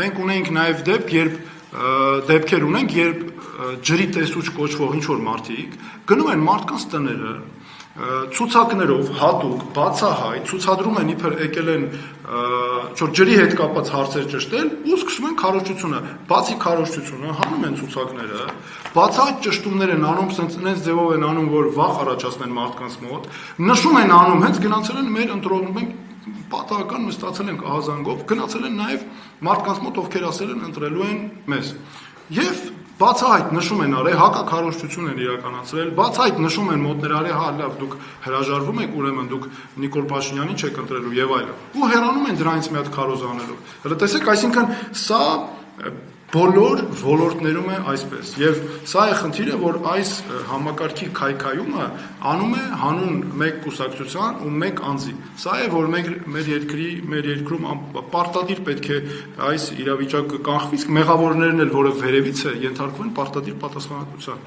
մենք ունենք նաև դեպքեր ունենք, երբ ջրի տեսուչ կոչվող ինչ-որ մարդիկ գնում են մարդկանց տները, ցուցակներով հատուկ բացահայտ ցուցադրում են իբր եկել են ջրի հետ կապված հարցեր ճշտել ու սկսում են քարոզչությունը, բացի քարոզչությունը հանում են ցուցակները, բացահայտ ճշտումներ են անում, sense ձևով են անում, որ վախ առաջացնեն մարդկանց մոտ, նշում են անում, հենց գնացել են մեր ընտրողում ենք պատահական ստացել ենք ահազանգով, գնացել են նաև մարդկանց մոտ, ովքեր ասել են ընտրելու են մեզ։ Եվ բացահայտ նշում են արել, հակաքարոզչություն են իրականացրել, բացահայտ նշում են մոտներ արել, հա լավ, դուք հրաժարվում եք, ուրեմն դուք Նիկոլ Փաշինյանին չեք ընտրելու եւ այլն։ Ու հեռանում են դրանից մի հատ քարոզ անելով։ Հələ տեսեք, այսինքն սա բոլոր ոլորտներում է այսպես։ Եվ սա է խնդիրը, որ այս համակարգի քայքայումը անում է հանուն մեկ կուսակցության ու մեկ անձի։ Սա է, որ մեր երկրում պարտադիր պետք է այս իրավիճակը կանխվի, իսկ մեղավորներն էլ, որը վերևից է, ենթարկվեն պարտադիր պատասխանատվության։